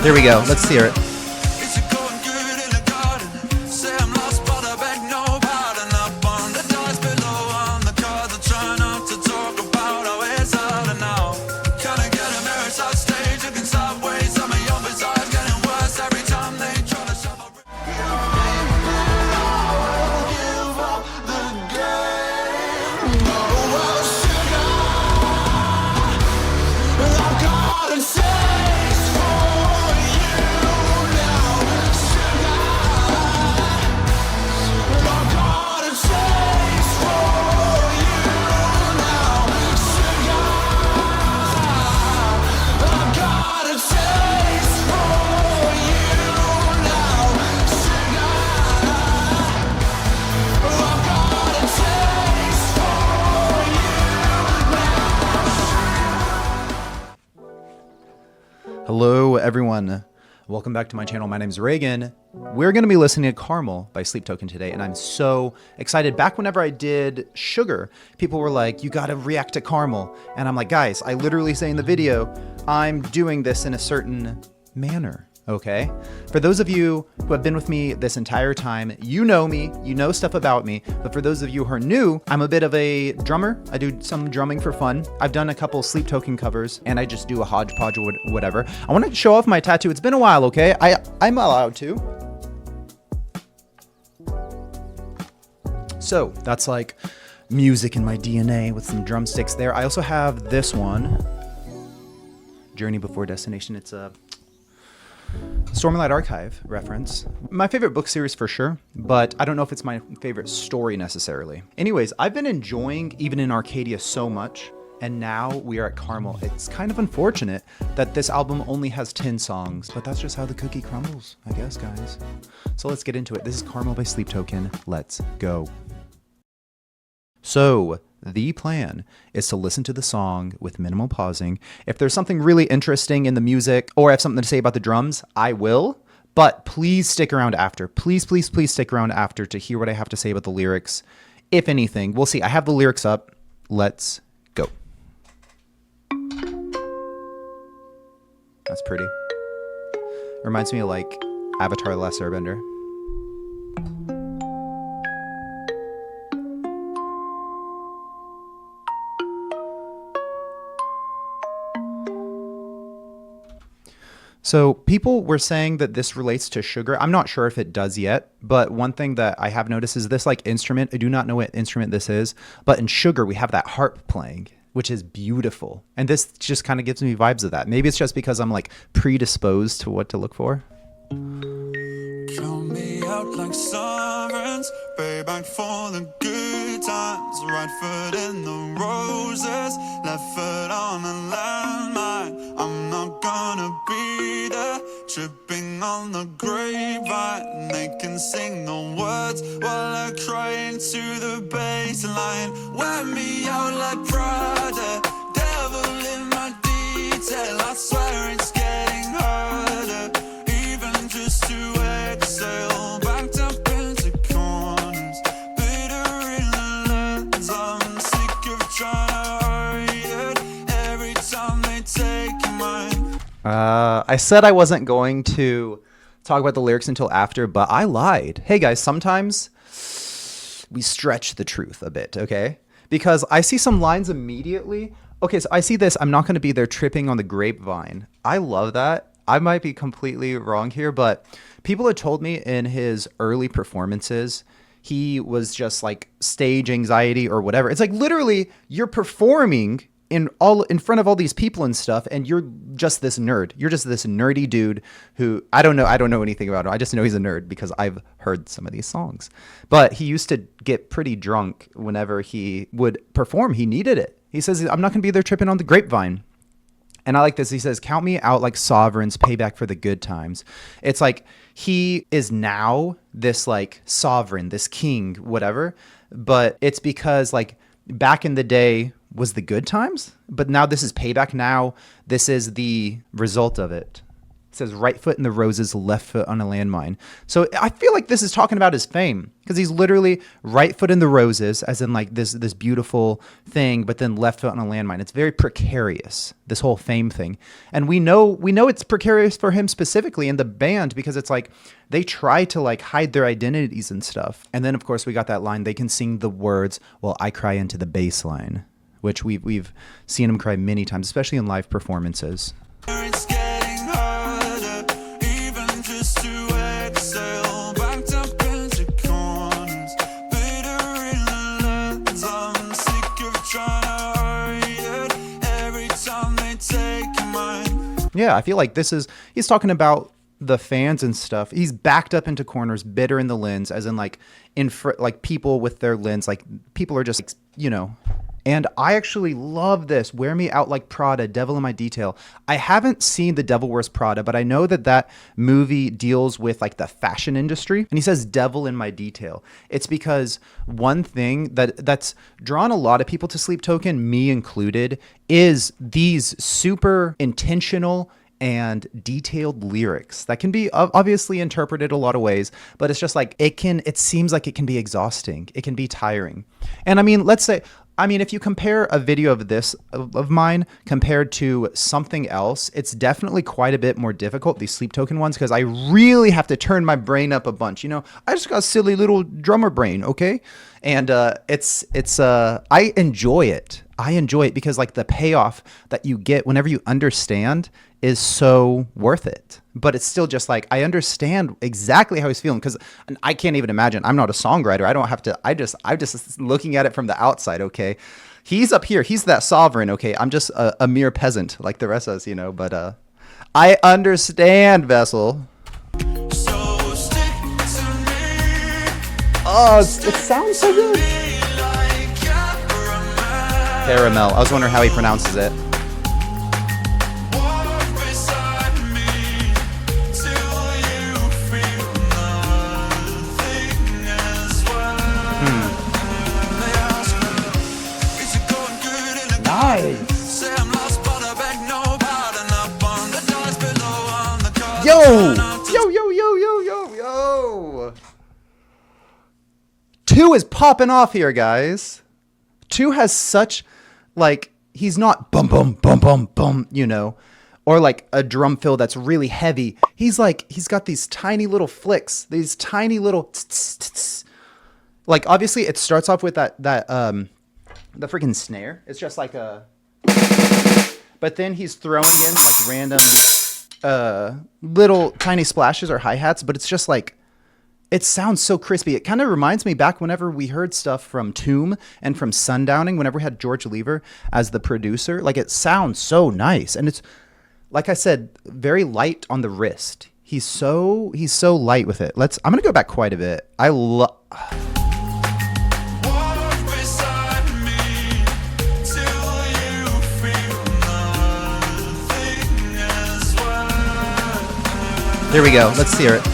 Here we go. Let's hear it. Hello, everyone. Welcome back to my channel. My name is Reagan. We're going to be listening to Caramel by Sleep Token today, and I'm so excited. Back whenever I did Sugar, people were like, you got to react to Caramel. And I'm like, guys, I literally say in the video, I'm doing this in a certain manner. Okay. For those of you who have been with me this entire time, you know me, you know stuff about me. But for those of you who are new, I'm a bit of a drummer. I do some drumming for fun. I've done a couple Sleep Token covers and I just do a hodgepodge or whatever. I want to show off my tattoo. It's been a while. Okay. I'm allowed to. So that's like music in my DNA with some drumsticks there. I also have this one, Journey Before Destination. It's a Stormlight Archive reference. My favorite book series for sure, but I don't know if it's my favorite story necessarily. Anyways, I've been enjoying Even In Arcadia so much, and now we are at Caramel. It's kind of unfortunate that this album only has 10 songs, but that's just how the cookie crumbles, I guess, guys. So let's get into it. This is Caramel by Sleep Token. Let's go. So the plan is to listen to the song with minimal pausing. If there's something really interesting in the music or I have something to say about the drums, I will. But please stick around after. Please, please, please stick around after to hear what I have to say about the lyrics. If anything, we'll see. I have the lyrics up. Let's go. That's pretty. Reminds me of like Avatar: The Last Airbender. So people were saying that this relates to Sugar. I'm not sure if it does yet, but one thing that I have noticed is this like instrument. I do not know what instrument this is, but in Sugar we have that harp playing, which is beautiful. And this just kind of gives me vibes of that. Maybe it's just because I'm like predisposed to what to look for. Count me out like sirens, payback for the good times. Right foot in the roses, left foot on a landmine. I'm not gonna be there, tripping on the grapevine. They can sing the words while I cry into the bassline. Wear me out like Prada, devil in my detail. I swear it's getting harder, even just to exhale. Backed up into corners, bitter in the lens. I'm sick of trying to hide it every time they take mine. I said I wasn't going to talk about the lyrics until after, but I lied. Hey guys, sometimes we stretch the truth a bit, okay? Because I see some lines immediately. Okay, so I see this, I'm not going to be there tripping on the grapevine. I love that. I might be completely wrong here, but people had told me in his early performances, he was just like stage anxiety or whatever. It's like literally you're performing in front of all these people and stuff, and you're just this nerd. You're just this nerdy dude who I don't know anything about him. I just know he's a nerd because I've heard some of these songs. But he used to get pretty drunk whenever he would perform. He needed it. He says, I'm not going to be there tripping on the grapevine. And I like this. He says, count me out like sovereigns, payback for the good times. It's like he is now this like sovereign, this king, whatever. But it's because like back in the day was the good times, but now this is payback. Now this is the result of it. It says right foot in the roses, left foot on a landmine. So I feel like this is talking about his fame, because he's literally right foot in the roses, as in like this beautiful thing, but then left foot on a landmine. It's very precarious, this whole fame thing. And we know it's precarious for him specifically in the band, because it's like they try to like hide their identities and stuff. And then of course we got that line, they can sing the words, well, I cry into the bass line, which we've seen him cry many times, especially in live performances. It's getting harder, even just to exhale. Backed up into corners, bitter in the lens. I'm sick of trying to hurry it every time they take mine. Yeah, I feel like he's talking about the fans and stuff. He's backed up into corners, bitter in the lens, as in like like people with their lens, like people are just, you know. And I actually love this. Wear me out like Prada, devil in my detail. I haven't seen The Devil Wears Prada, but I know that movie deals with like the fashion industry. And he says devil in my detail. It's because one thing that's drawn a lot of people to Sleep Token, me included, is these super intentional and detailed lyrics that can be obviously interpreted a lot of ways, but it's just like it seems like it can be exhausting. It can be tiring. And I mean, if you compare a video of this of mine compared to something else, it's definitely quite a bit more difficult, these Sleep Token ones, because I really have to turn my brain up a bunch. You know, I just got a silly little drummer brain, okay? And I enjoy it. I enjoy it because like the payoff that you get whenever you understand is so worth it. But it's still just like, I understand exactly how he's feeling, because I can't even imagine. I'm not a songwriter. I don't have to, I'm just looking at it from the outside. Okay. He's up here. He's that sovereign. Okay. I'm just a mere peasant like the rest of us, you know, but, I understand, Vessel. So stick to me. Oh, it sounds so good. Like caramel. Caramel. I was wondering how he pronounces it. Walk beside me till you feel nothing as well. They ask me, is it going good in the Nice. Say I'm lost, but I beg no pardon. Up on the dice below on the card. Yo. 2 is popping off here, guys. 2 has such, like, he's not bum, bum, bum, bum, bum, you know, or like a drum fill that's really heavy. He's got these tiny little flicks, these tiny little, tss. Like, obviously it starts off with the freaking snare. It's just like but then he's throwing in like random, little tiny splashes or hi-hats, but it's just like, it sounds so crispy. It kind of reminds me back whenever we heard stuff from Tomb and from Sundowning, whenever we had George Lever as the producer. Like, it sounds so nice. And it's, like I said, very light on the wrist. He's so light with it. I'm going to go back quite a bit. I love... Walk beside me till you feel nothing as well. There we go. Let's hear it.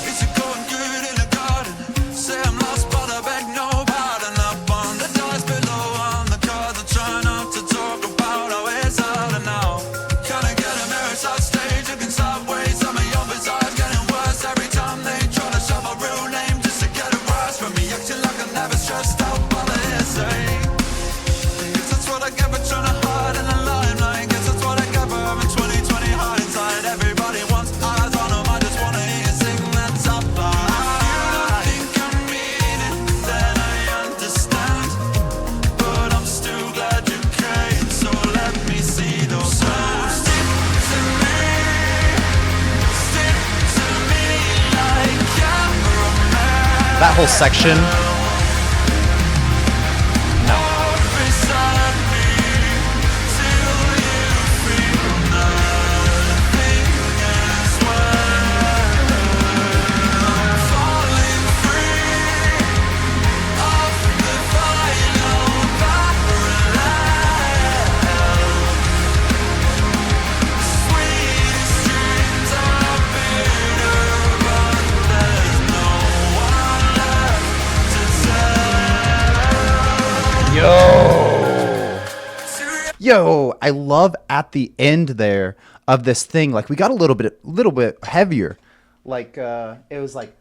Is it going good in the garden? Say I'm lost, but I beg no pardon. Up on the dice below on the cards. I try not to talk about how it's harder now. Can I get a mirror side stage? You can stop ways. Some of your bizarre getting worse every time they try to shove a real name just to get a rise from me. Acting like I'm never stressed out by the hearsay. Guess that's what I get for trying to hide in the limelight. Guess that's what I get for having 2020 hard inside. Everybody wants eyes on them. I just wanna hear you sing that top line. If you don't think I mean it, then I understand. But I'm still glad you came, so let me see those. So stick to me like caramel. That whole section. No. Walk beside me till you feel nothing as well. I'm falling free off the final parallel. Sweetest dreams are bitter, but there's no one left to tell. Yo, I love at the end there. of this thing. Like we got a little bit heavier. Like it was like,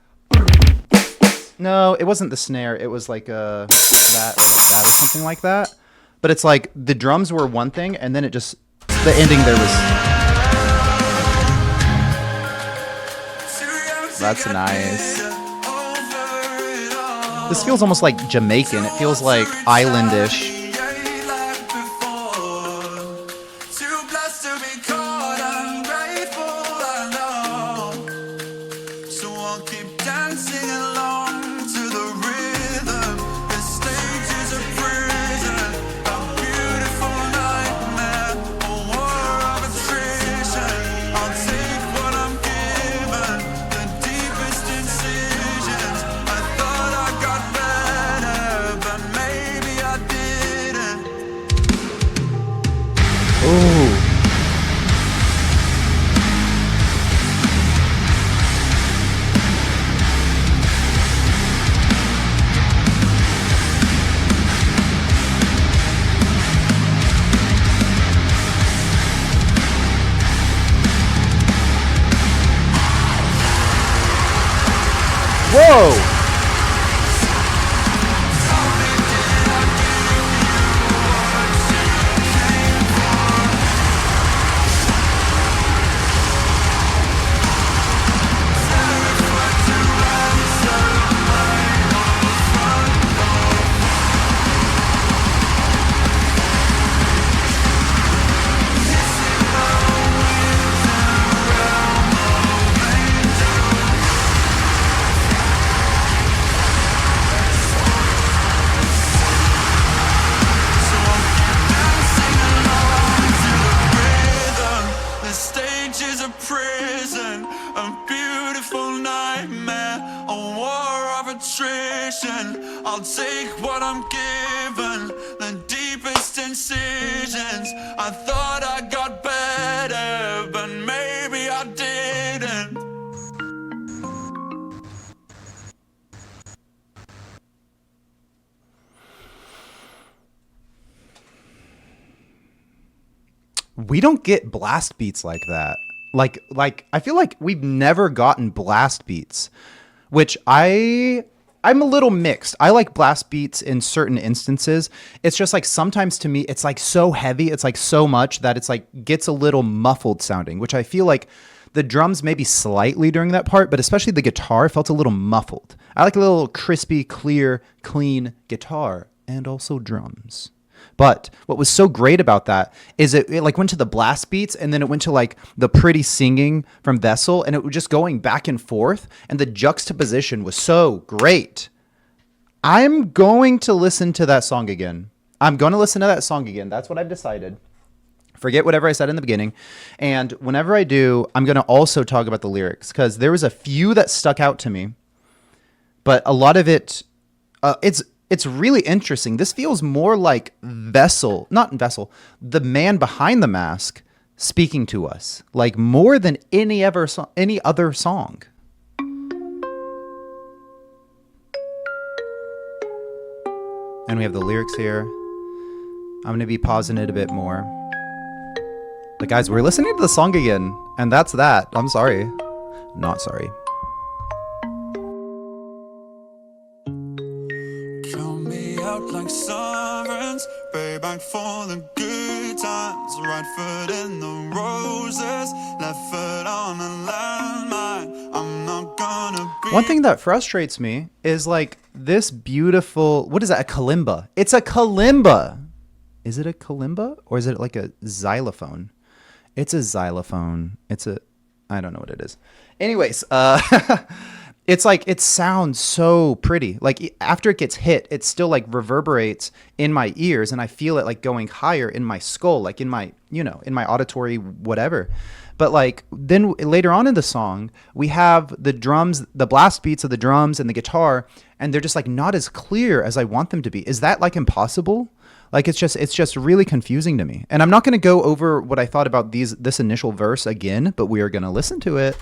no, it wasn't the snare. It was like that or something like that. But it's like the drums were one thing, and then it just, the ending there was. That's nice. This feels almost like Jamaican. It feels like islandish. Whoa! I'll take what I'm given, the deepest incisions. I thought I got better, but maybe I didn't. We don't get blast beats like that. Like I feel like we've never gotten blast beats, which I'm a little mixed. I like blast beats in certain instances. It's just like sometimes to me, it's like so heavy. It's like so much that it's like gets a little muffled sounding, which I feel like the drums maybe slightly during that part, but especially the guitar felt a little muffled. I like a little crispy, clear, clean guitar and also drums. But what was so great about that is it like went to the blast beats and then it went to like the pretty singing from Vessel and it was just going back and forth and the juxtaposition was so great. I'm going to listen to that song again. That's what I've decided. Forget whatever I said in the beginning. And whenever I do, I'm going to also talk about the lyrics because there was a few that stuck out to me, but a lot of it, it's really interesting. This feels more like Vessel, the man behind the mask speaking to us, like more than any other song. And we have the lyrics here. I'm going to be pausing it a bit more. But guys, we're listening to the song again, and that's that. I'm sorry. Not sorry. Like sovereigns, payback for the good times. Right foot in the roses, left foot on a landmine. I'm not gonna be. One thing that frustrates me is like this beautiful, what is that, a kalimba? It's a kalimba. Is it a kalimba or is it like a xylophone? It's a xylophone. I don't know what it is. Anyways, it's like, it sounds so pretty. Like after it gets hit, it still like reverberates in my ears and I feel it like going higher in my skull, like in my, in my auditory, whatever. But like then later on in the song, we have the drums, the blast beats of the drums and the guitar, and they're just like not as clear as I want them to be. Is that like impossible? Like it's just really confusing to me. And I'm not going to go over what I thought about this initial verse again, but we are going to listen to it.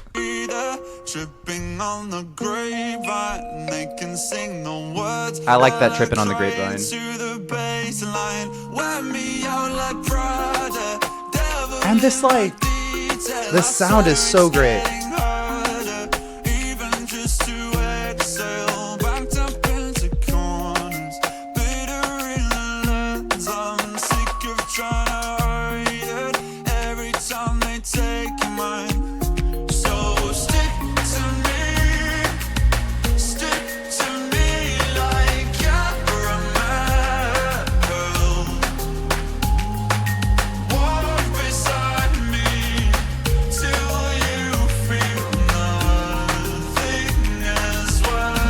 Tripping on the grapevine, they can sing the words. I like that tripping on the grapevine. To the bassline, wear me out like Prada. And this like The sound is so great. Even just to exhale, backed up into corners, bitter in the lens. I'm sick of trying to hide it every time they take mine. So stick to me like caramel. Walk beside me till you feel nothing as well.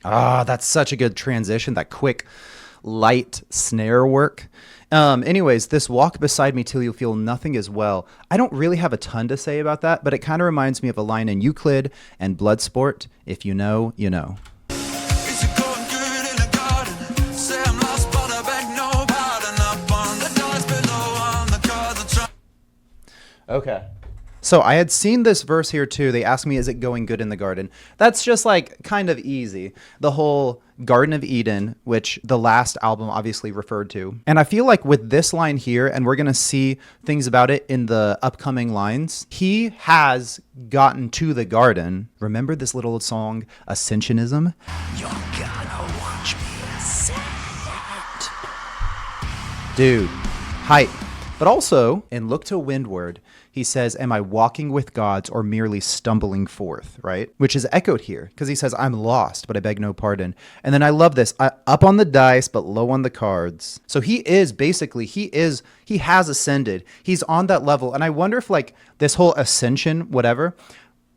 Ah, that's such a good transition. That quick, light snare work. Anyways, this walk beside me till you feel nothing as well. I don't really have a ton to say about that, but it kind of reminds me of a line in Euclid and Bloodsport. If you know, you know. Is it going good in the garden? Say I'm lost, but I beg no pardon. Up on the doors below, on the cards are trying. Okay. So I had seen this verse here too. They asked me, is it going good in the garden? That's just like kind of easy. The whole Garden of Eden, which the last album obviously referred to. And I feel like with this line here, and we're going to see things about it in the upcoming lines, he has gotten to the garden. Remember this little song, Ascensionism? You're gonna watch me ascend. Dude, hype. But also, in Look to Windward, he says, am I walking with gods or merely stumbling forth, right? Which is echoed here because he says, I'm lost, but I beg no pardon. And then I love this, up on the dice, but low on the cards. So he is basically, he has ascended. He's on that level. And I wonder if like this whole ascension, whatever,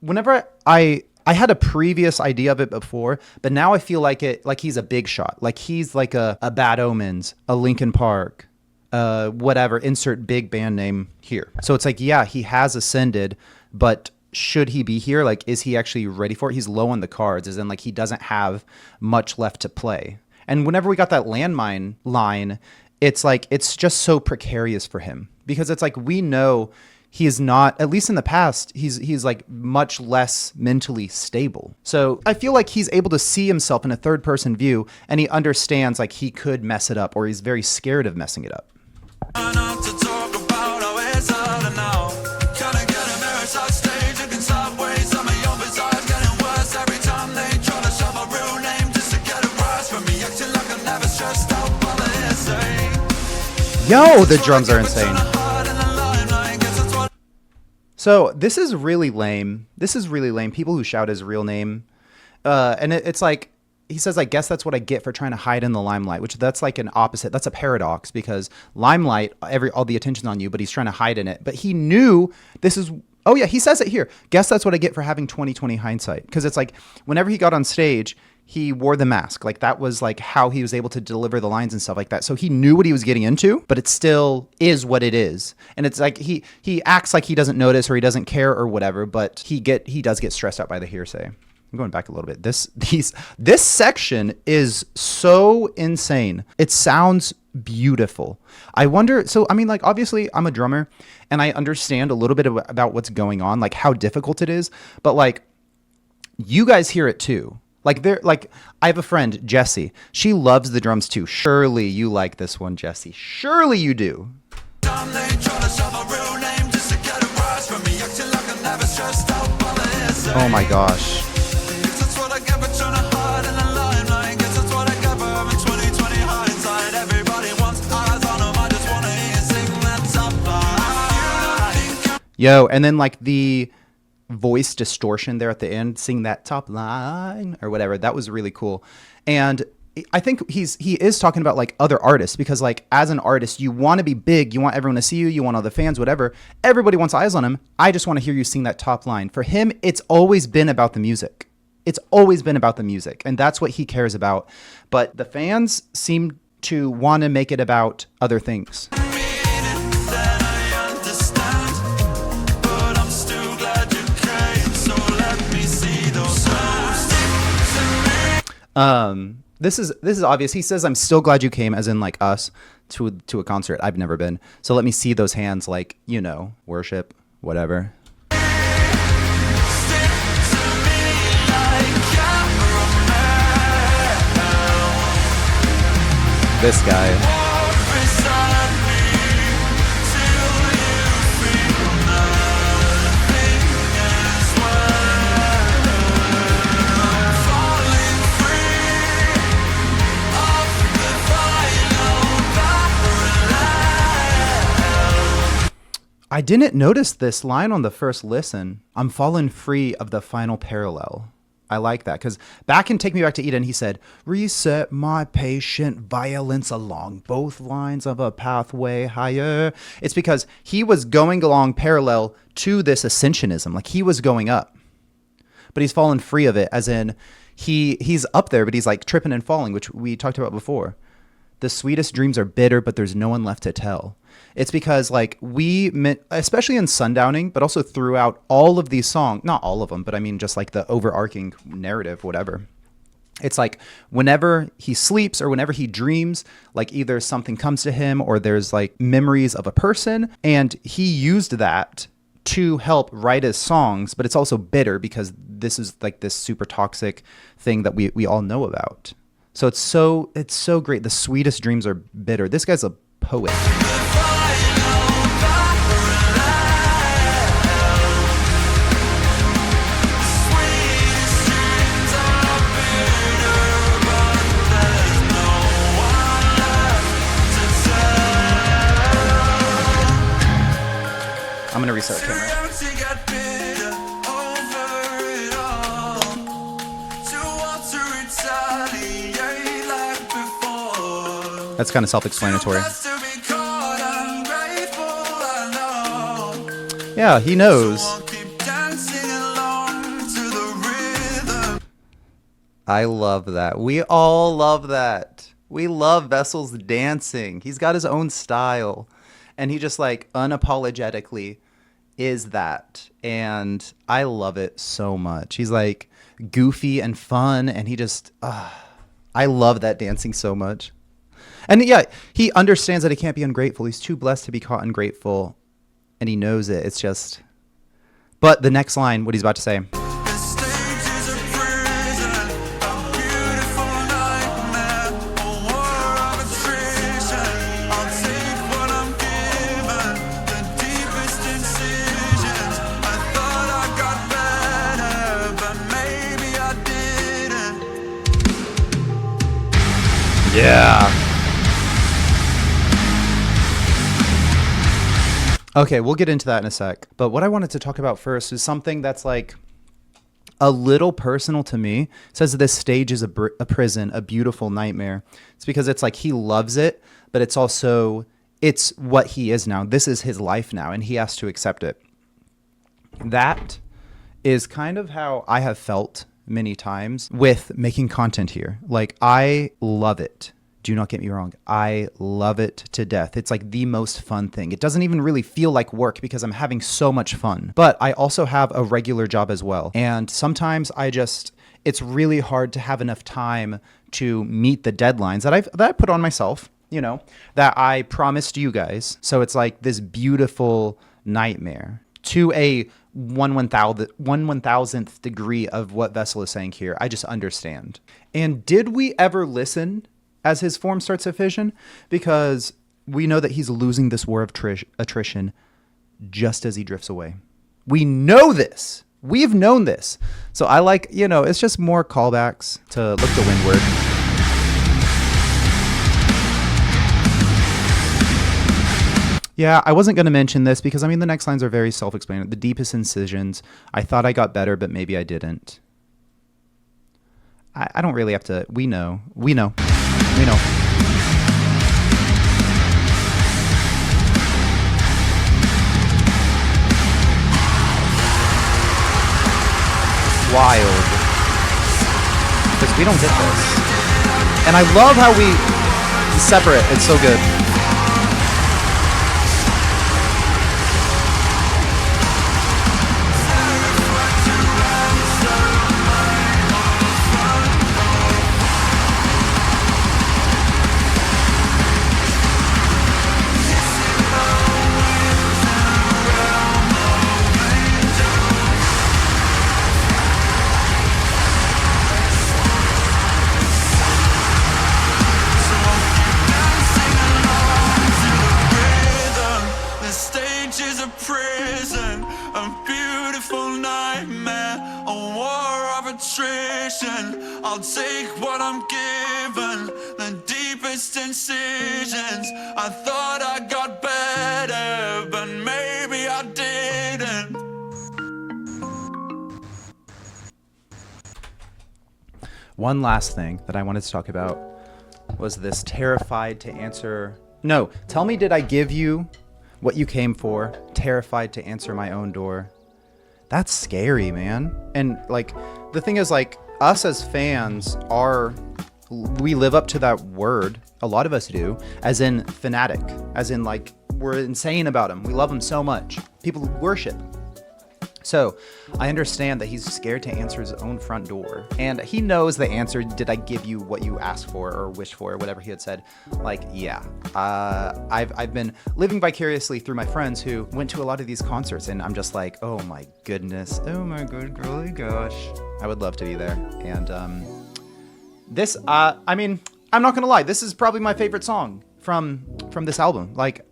whenever I had a previous idea of it before, but now I feel like he's a big shot. Like he's like a Bad Omens, a Linkin Park, whatever, insert big band name here. So it's like, yeah, he has ascended, but should he be here? Like, is he actually ready for it? He's low on the cards, as in like he doesn't have much left to play. And whenever we got that landmine line, it's like, it's just so precarious for him because it's like, we know he is not, at least in the past, he's like much less mentally stable. So I feel like he's able to see himself in a third person view and he understands like he could mess it up or he's very scared of messing it up. Enough to talk about how it's harder now. Can I get a mirror side stage? You can subways. Some of your bizarres getting worse every time they try to shove a real name just to get a rise from me. Acting like I'm never stressed out by the hearsay. Yo, the drums are insane. So this is really lame. This is really lame. People who shout his real name. And it's like, he says, I guess that's what I get for trying to hide in the limelight, which that's like an opposite. That's a paradox because limelight, all the attention's on you, but he's trying to hide in it. But he knew this is, oh yeah, he says it here. Guess that's what I get for having 20/20 hindsight. Because it's like whenever he got on stage, he wore the mask. Like that was like how he was able to deliver the lines and stuff like that. So he knew what he was getting into, but it still is what it is. And it's like he acts like he doesn't notice or he doesn't care or whatever, but he does get stressed out by the hearsay. I'm going back a little bit. This section is so insane. It sounds beautiful. I wonder, so I mean, like obviously I'm a drummer and I understand a little bit about what's going on, like how difficult it is, but like you guys hear it too. Like I have a friend, Jessie. She loves the drums too. Surely you like this one, Jessie. Surely you do. Oh my gosh. Yo, and then like the voice distortion there at the end, sing that top line or whatever. That was really cool. And I think he is talking about like other artists because like as an artist, you want to be big. You want everyone to see you. You want all the fans, whatever. Everybody wants eyes on him. I just want to hear you sing that top line. For him, it's always been about the music. It's always been about the music. And that's what he cares about. But the fans seem to want to make it about other things. This is obvious. He says, I'm still glad you came, as in like us to a concert. I've never been. So let me see those hands, like, you know, worship, whatever. This guy. I didn't notice this line on the first listen. I'm fallen free of the final parallel. I like that because back in Take Me Back to Eden, he said, reset my patient violence along both lines of a pathway higher. It's because he was going along parallel to this ascensionism. Like he was going up, but he's fallen free of it, as in he's up there, but he's like tripping and falling, which we talked about before. The sweetest dreams are bitter, but there's no one left to tell. It's because like especially in Sundowning, but also throughout all of these songs, not all of them, but I mean just like the overarching narrative, whatever. It's like whenever he sleeps or whenever he dreams, like either something comes to him or there's like memories of a person, and he used that to help write his songs, but it's also bitter because this is like this super toxic thing that we all know about. So it's so great. The sweetest dreams are bitter. This guy's a poet. I'm gonna reset the camera. That's kind of self-explanatory. Yeah, he knows. I love that. We all love that. We love Vessel's dancing. He's got his own style. And he just like unapologetically is that. And I love it so much. He's like goofy and fun. And he just, I love that dancing so much. And yeah, he understands that he can't be ungrateful. He's too blessed to be caught ungrateful. And he knows it. It's just, but the next line, what he's about to say. Yeah. Okay, we'll get into that in a sec. But what I wanted to talk about first is something that's like a little personal to me. It says this stage is a prison, a beautiful nightmare. It's because it's like he loves it, but it's also, it's what he is now. This is his life now, and he has to accept it. That is kind of how I have felt many times with making content here. Like, I love it. Do not get me wrong. I love it to death. It's like the most fun thing. It doesn't even really feel like work because I'm having so much fun. But I also have a regular job as well. And sometimes it's really hard to have enough time to meet the deadlines that I put on myself, that I promised you guys. So it's like this beautiful nightmare to a 1/1000th degree of what Vessel is saying here. I just understand. And did we ever listen as his form starts to fission? Because we know that he's losing this war of attrition just as he drifts away. We know this. We've known this. So I like, it's just more callbacks to Look to Windward. Yeah, I wasn't going to mention this because, the next lines are very self-explanatory. The deepest incisions. I thought I got better, but maybe I didn't. I don't really have to. We know. Wild. Because we don't get this. And I love how we separate. It's so good. I'll take what I'm given, the deepest incisions. I thought I got better, but maybe One last thing that I wanted to talk about was this terrified to answer. No, tell me, did I give you what you came for? Terrified to answer my own door. That's scary, man. And like, the thing is, like, us as fans we live up to that word. A lot of us do, as in fanatic, as in like, we're insane about him. We love him so much. People worship. So I understand that he's scared to answer his own front door, and he knows the answer. Did I give you what you asked for or wished for, or whatever he had said? Like, yeah, I've been living vicariously through my friends who went to a lot of these concerts, and I'm just like, oh my goodness, oh my good golly gosh, I would love to be there. And this, I mean, I'm not gonna lie, this is probably my favorite song from this album. Like,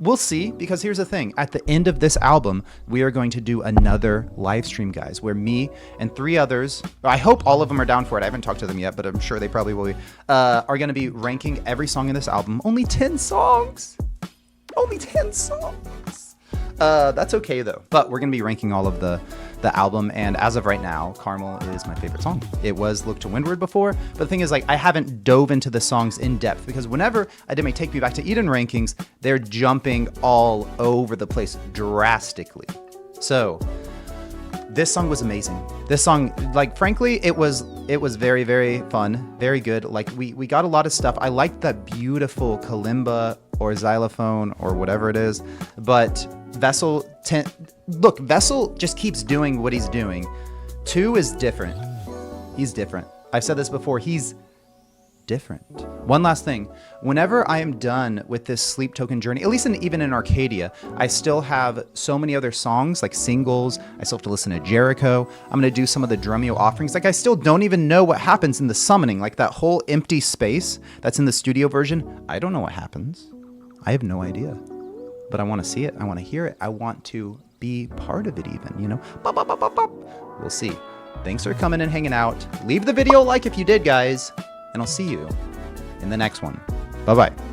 we'll see, because here's the thing. At the end of this album, we are going to do another live stream, guys, where me and 3 others, I hope all of them are down for it. I haven't talked to them yet, but I'm sure they probably will be, are going to be ranking every song in this album. Only 10 songs. Only 10 songs. That's okay, though. But we're going to be ranking all of the album, and as of right now, Carmel is my favorite song. It was Look to Windward before, but the thing is, like, I haven't dove into the songs in depth, because whenever I did my Take Me Back to Eden rankings, they're jumping all over the place drastically. So this song was amazing. This song, like, frankly, it was very, very fun, very good. Like, we got a lot of stuff. I liked that beautiful kalimba or xylophone or whatever it is, but Vessel just keeps doing what he's doing. 2 is different. He's different. I've said this before. He's different. One last thing. Whenever I am done with this Sleep Token journey, at least even in Arcadia, I still have so many other songs, like singles. I still have to listen to Jericho. I'm going to do some of the Drumeo offerings. Like, I still don't even know what happens in the summoning. Like, that whole empty space that's in the studio version. I don't know what happens. I have no idea. But I want to see it. I want to hear it. I want to be part of it even, you know? Bop, bop, bop, bop, bop. We'll see. Thanks for coming and hanging out. Leave the video a like if you did, guys. And I'll see you in the next one. Bye-bye.